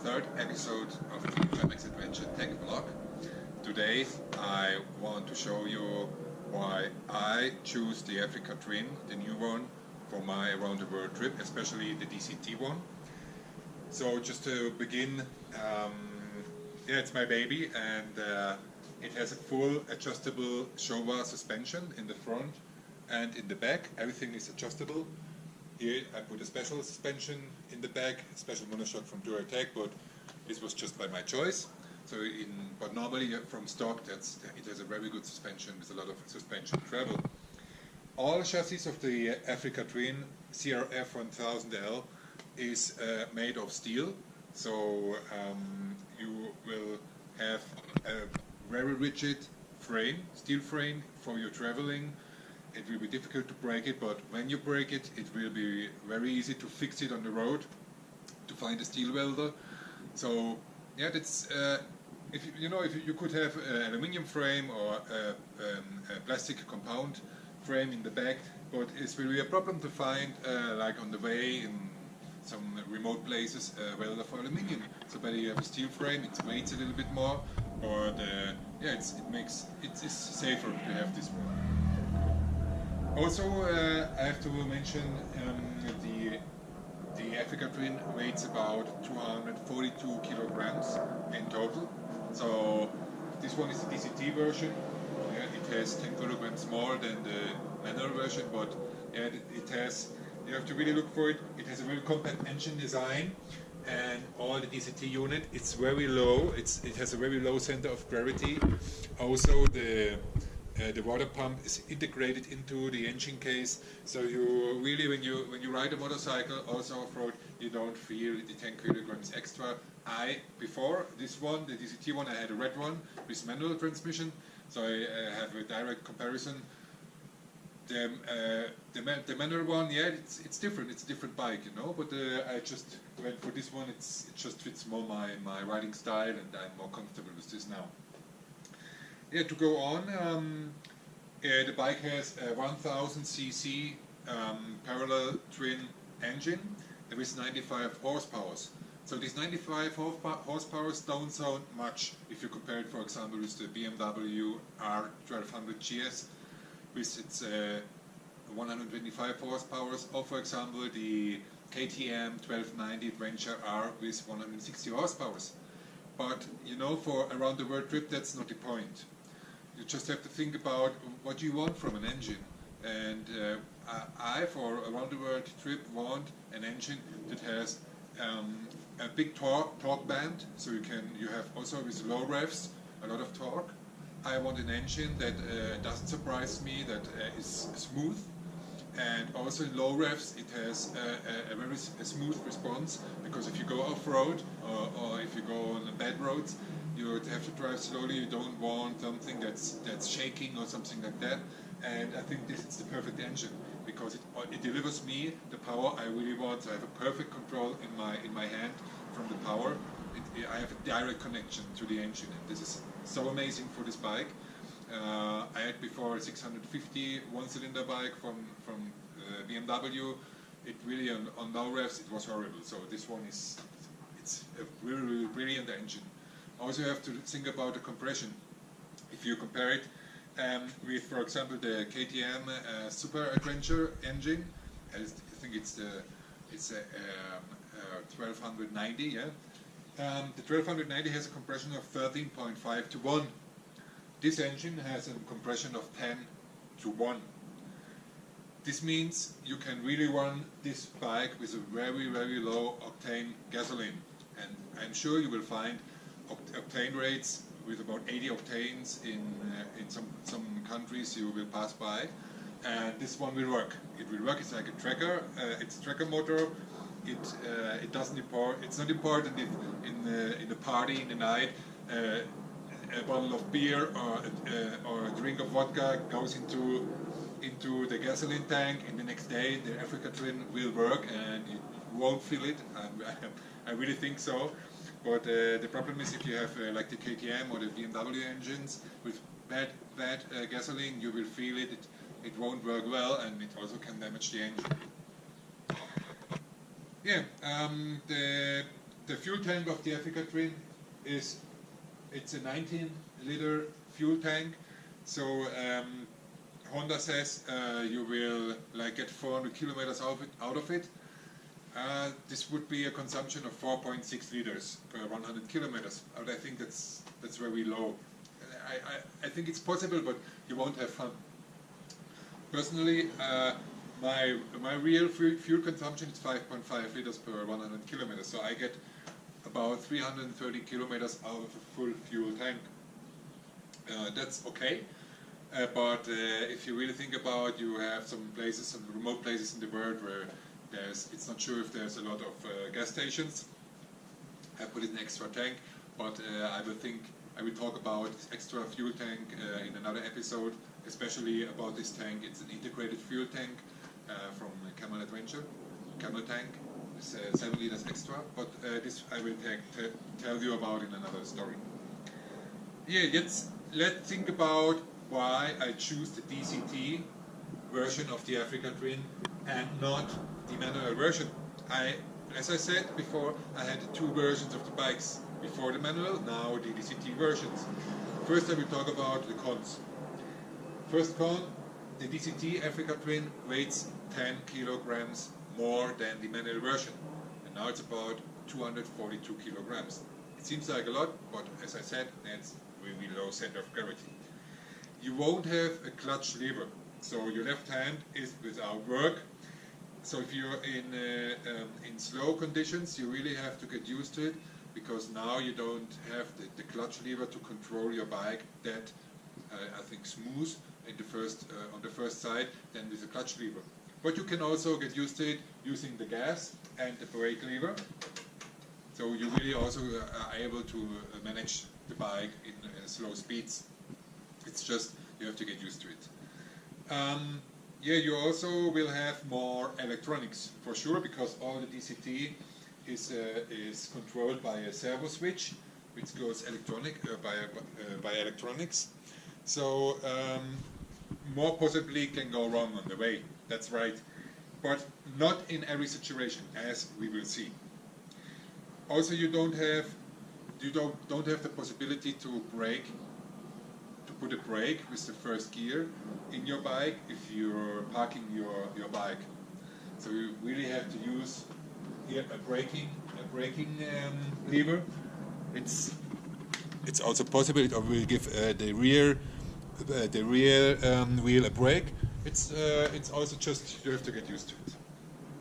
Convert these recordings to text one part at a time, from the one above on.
third episode of the GermexAdventures tech vlog. Today I want to show you why I choose the Africa Twin, the new one, for my around the world trip, especially the DCT one. So just to begin, yeah, it's my baby, and it has a full adjustable Showa suspension in the front and in the back. Everything is adjustable. Here I put a special suspension in the back, a special monoshock from Duratec, but this was just by my choice. But normally from stock, it has a very good suspension with a lot of suspension travel. All chassis of the Africa Twin CRF 1000L is made of steel, so you will have a very rigid frame, steel frame for your traveling. It will be difficult to break it, but when you break it, it will be very easy to fix it on the road, to find a steel welder. So yeah, that's if you could have an aluminium frame or a plastic compound frame in the back, but it will be a problem to find, like on the way in some remote places, a welder for aluminium. So better you have a steel frame. It weighs a little bit more, but yeah, it is safer to have this one. Also, I have to mention the Africa Twin weighs about 242 kilograms in total. So this one is the DCT version. Yeah, it has 10 kilograms more than the manual version, but yeah, it has. You have to really look for it. It has a very compact engine design, and all the DCT unit, it's very low. It has a very low center of gravity. Also, the water pump is integrated into the engine case, so you really, when you ride a motorcycle, also off-road, you don't feel the 10 kilograms extra. Before this one, the DCT one, I had a red one with manual transmission, so I have a direct comparison. The manual one, yeah, it's different. It's a different bike, you know. But I just went for this one. It just fits more my riding style, and I'm more comfortable with this now. Yeah, to go on, the bike has a 1000 cc parallel twin engine with 95 horsepower. So these 95 horsepower don't sound much if you compare it, for example, with the BMW R1200 GS with its 125 horsepower, or for example the KTM 1290 Adventure R with 160 horsepower. But you know, for around the world trip, that's not the point. You just have to think about what you want from an engine, and I, for around the world trip, want an engine that has a big torque band, so you have also with low revs a lot of torque. I want an engine that doesn't surprise me, that is smooth, and also in low revs it has a very smooth response, because if you go off-road or if you go on bad roads, you have to drive slowly. You don't want something that's shaking or something like that, and I think this is the perfect engine, because it delivers me the power I really want. So I have a perfect control in my hand from the power. I have a direct connection to the engine, and this is so amazing for this bike. I had before a 650 one-cylinder bike from BMW. It really, on low revs, it was horrible. So this one it's a really, really brilliant engine. Also, you have to think about the compression. If you compare it with, for example, the KTM Super Adventure engine, I think it's a 1290. Yeah. The 1290 has a compression of 13.5 to 1. This engine has a compression of 10 to 1. This means you can really run this bike with a very, very low octane gasoline. And I'm sure you will find octane rates with about 80 octanes in some countries you will pass by. And this one will work. It will work. It's like a tracker. It's a tracker motor. It doesn't import. It's not important if in the party in the night a bottle of beer or a drink of vodka goes into the gasoline tank. In the next day, the Africa Twin will work, and you won't feel it. I really think so. But the problem is, if you have like the KTM or the BMW engines with bad gasoline, you will feel it. It won't work well, and it also can damage the engine. Yeah, The fuel tank of the Africa Twin it's a 19-liter fuel tank. So Honda says you will like get 400 kilometers out of it. This would be a consumption of 4.6 liters per 100 kilometers. I think that's very low. I think it's possible, but you won't have fun. Personally, my real fuel consumption is 5.5 liters per 100 kilometers. So I get about 330 kilometers out of a full fuel tank. That's okay. But if you really think about, you have some places, some remote places in the world where it's not sure if there's a lot of gas stations. I put in an extra tank, but I will talk about this extra fuel tank in another episode, especially about this tank. It's an integrated fuel tank from GermexAdventures, Camel tank. It's 7 liters extra, but this I will tell you about in another story. Yeah, let's think about why I choose the DCT version of the Africa Twin and not the manual version. As I said before, I had 2 versions of the bikes. Before the manual, now the DCT versions. First I will talk about the cons. First con, the DCT Africa Twin weighs 10 kilograms more than the manual version. And now it's about 242 kilograms. It seems like a lot, but as I said, that's really low center of gravity. You won't have a clutch lever, so your left hand is without work. So if you're in slow conditions, you really have to get used to it, because now you don't have the clutch lever to control your bike that I think smooth in on the first side than with the clutch lever. But you can also get used to it using the gas and the brake lever. So you really also are able to manage the bike in slow speeds. It's just you have to get used to it. Yeah, you also will have more electronics for sure, because all the DCT is controlled by a servo switch, which goes electronic by electronics. So more possibly can go wrong on the way. That's right, but not in every situation, as we will see. Also, you don't have the possibility to put a brake with the first gear in your bike if you're parking your bike. So you really have to use here a braking lever. It's also possible it will give the rear wheel a brake. It's also just you have to get used to it,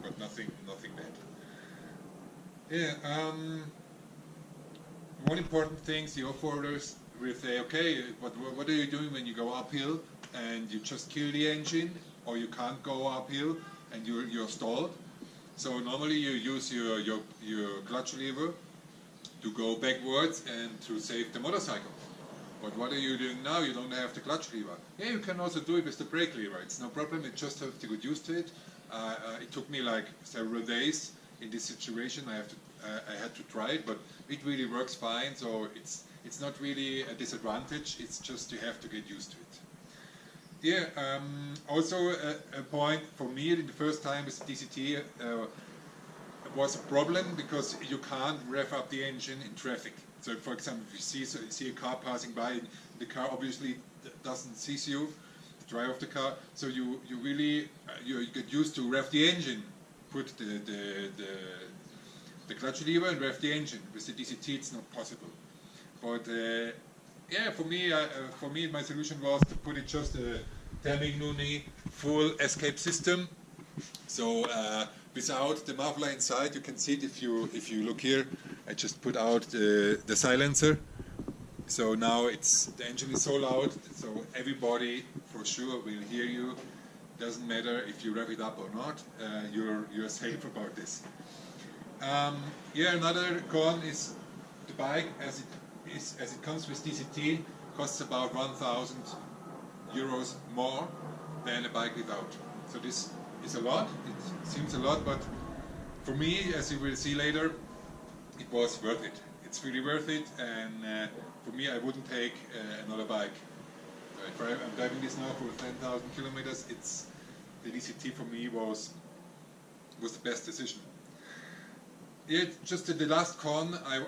but nothing bad. Yeah. One important thing, the off-roaders will say, okay, what are you doing when you go uphill and you just kill the engine, or you can't go uphill and you're stalled? So normally you use your clutch lever to go backwards and to save the motorcycle. But what are you doing now? You don't have the clutch lever. Yeah, you can also do it with the brake lever. It's no problem. You just have to get used to it. It took me like several days in this situation. I had to try it, but it really works fine. So it's not really a disadvantage. It's just you have to get used to it. Yeah. Also a point for me in the first time with the DCT was a problem because you can't rev up the engine in traffic. So, for example, if you see a car passing by, the car obviously doesn't see you, the driver of the car. So you really you get used to rev the engine, put the clutch lever and rev the engine. With the DCT, it's not possible. But yeah, for me, my solution was to put it just a Termignoni full escape system. So without the muffler inside, you can see it if you look here. I just put out the silencer. So now the engine is so loud, so everybody for sure will hear you. Doesn't matter if you rev it up or not. You're safe about this. Yeah, another con is the bike as it comes with DCT costs about 1,000 euros more than a bike without. So this is a lot. It seems a lot, but for me, as you will see later, it was worth it. It's really worth it, and for me, I wouldn't take another bike. If I'm driving this now for 10,000 kilometers, the DCT for me was the best decision. Yeah, just the last con I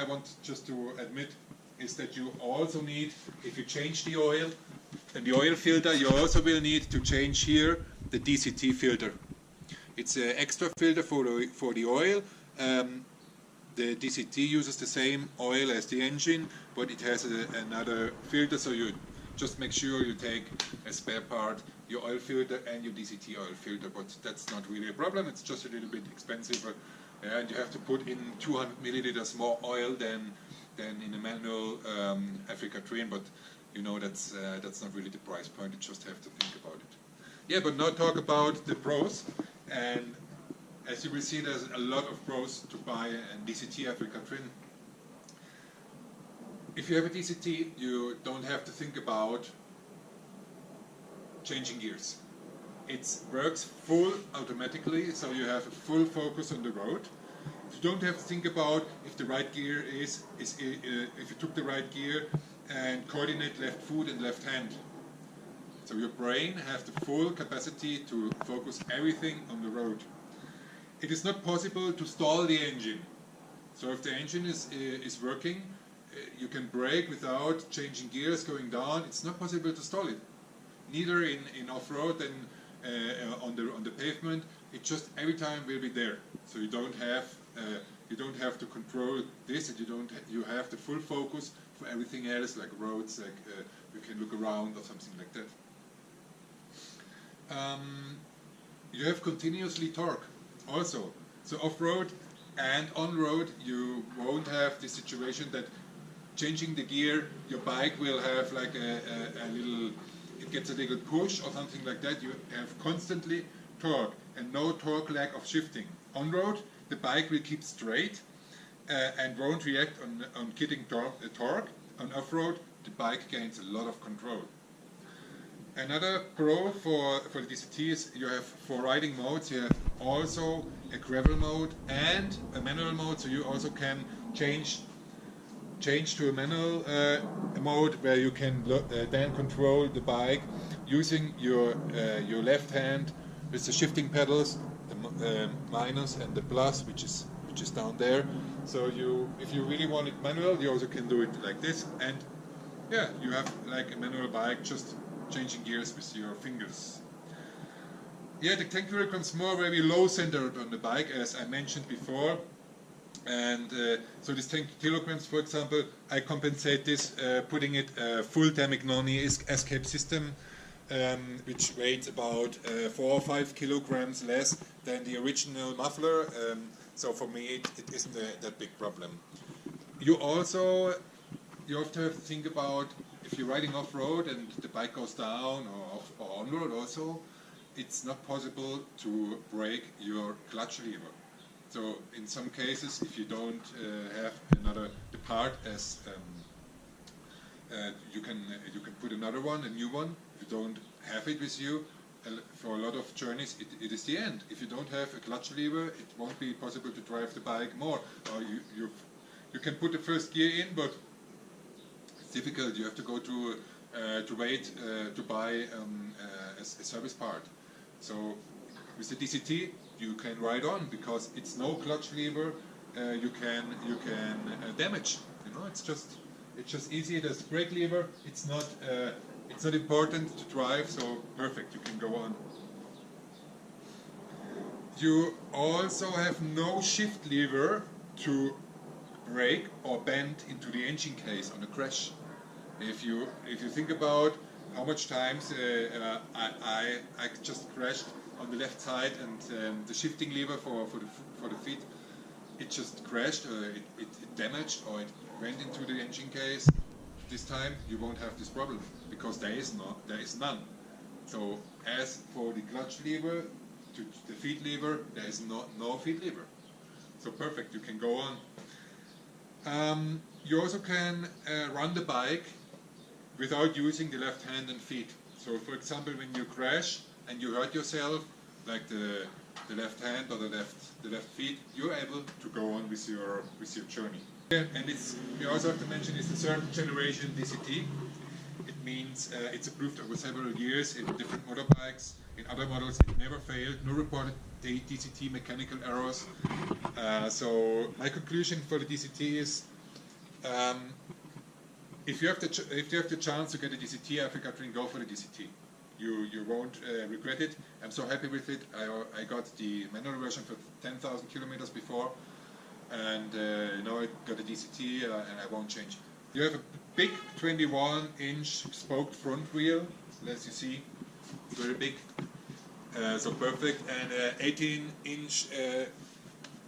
want just to admit is that you also need, if you change the oil and the oil filter, you also will need to change here the DCT filter. It's an extra filter for the oil. The DCT uses the same oil as the engine, but it has another filter, so you just make sure you take a spare part, your oil filter and your DCT oil filter, but that's not really a problem. It's just a little bit expensive, and you have to put in 200 milliliters more oil than in a manual Africa Twin, but you know that's not really the price point. You just have to think about it. Yeah, but now talk about the pros, and as you will see, there's a lot of pros to buy a DCT Africa Twin. If you have a DCT, you don't have to think about changing gears. It works full automatically, so you have a full focus on the road. You don't have to think about if the right gear if you took the right gear and coordinate left foot and left hand. So your brain has the full capacity to focus everything on the road. It is not possible to stall the engine. So if the engine is working, you can brake without changing gears, going down. It's not possible to stall it. Neither in off-road and on the pavement. It just every time will be there. So you don't have to control this, and you have the full focus for everything else, like roads, like you can look around or something like that. You have continuously torque also. So off-road and on-road, you won't have the situation that changing the gear, your bike will have like a little, it gets a little push or something like that. You have constantly torque and no torque lag of shifting. On-road, the bike will keep straight and won't react on getting torque. On off-road, the bike gains a lot of control. Another pro for the DCT is you have 4 riding modes. You have also a gravel mode and a manual mode, so you also can change to a manual mode where you can then control the bike using your left hand with the shifting pedals, the minus and the plus, which is down there. So if you really want it manual, you also can do it like this, and yeah, you have like a manual bike, just changing gears with your fingers. Yeah, the tank wheel comes more very low centered on the bike, as I mentioned before. And so this 10 kilograms, for example, I compensate this putting it full Tamignoni escape system, which weighs about 4 or 5 kilograms less than the original muffler. So for me, it isn't that big problem. You have to think about if you're riding off-road and the bike goes down, or on-road also, it's not possible to brake your clutch lever. So in some cases, if you don't have the part as you can put another one, a new one. If you don't have it with you, for a lot of journeys, it is the end. If you don't have a clutch lever, it won't be possible to drive the bike more. Or you can put the first gear in, but it's difficult. You have to go to wait to buy a service part. So with the DCT, you can ride on because it's no clutch lever. You can damage. You know, it's just easy. There's the brake lever. It's not important to drive. So perfect. You can go on. You also have no shift lever to brake or bend into the engine case on a crash. If you think about how much times I just crashed on the left side, and the shifting lever for the feet, it just crashed, it damaged, or it went into the engine case. This time you won't have this problem because there is none. So as for the clutch lever to the feet lever, there is no feet lever. So perfect, you can go on. You also can run the bike without using the left hand and feet. So for example, when you crash and you hurt yourself, like the left hand or the left feet, you're able to go on with your journey. And we also have to mention it's the 3rd generation DCT. It means it's approved over several years in different motorbikes. In other models it never failed, no reported DCT mechanical errors. So my conclusion for the DCT is, if you have the chance to get a DCT Africa Twin, go for the DCT. You won't regret it. I'm so happy with it. I got the manual version for 10,000 kilometers before, and now I got a DCT, and I won't change. You have a big 21-inch spoked front wheel, as you see, very big, so perfect, and 18-inch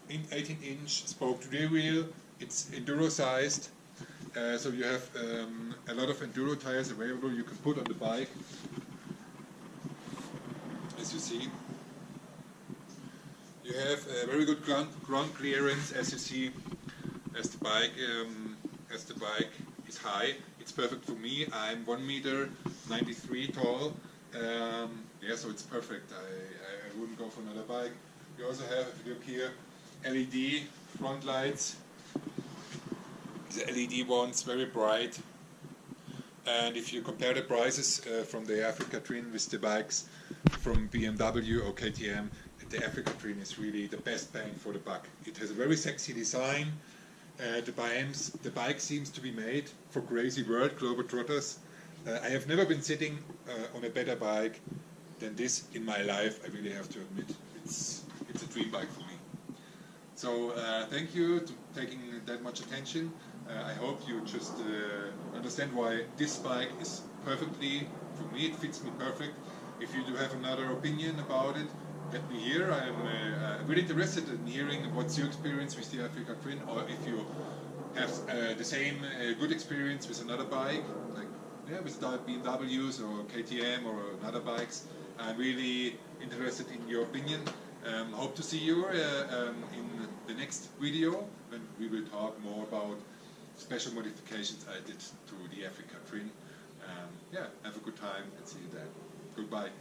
18-inch spoked rear wheel. It's enduro sized. So you have a lot of enduro tires available you can put on the bike, as you see. You have a very good ground clearance, as you see, as the bike is high. It's perfect for me. I'm 1.93 meters tall. Yeah, so it's perfect. I wouldn't go for another bike. You also have, if you look here, LED front lights. The LED ones, very bright. And if you compare the prices from the Africa Twin with the bikes from BMW or KTM, the Africa Twin is really the best bang for the buck. It has a very sexy design. The bike seems to be made for crazy world globetrotters. I have never been sitting on a better bike than this in my life, I really have to admit. It's a dream bike for me. So thank you for taking that much attention. I hope you just understand why this bike is perfectly, for me it fits me perfect. If you do have another opinion about it, let me hear. I'm really interested in hearing what's your experience with the Africa Twin, or if you have the same good experience with another bike, like with BMWs or KTM or other bikes. I'm really interested in your opinion. Hope to see you in the next video, when we will talk more about special modifications I did to the Africa Twin. Yeah, have a good time and see you then. Goodbye.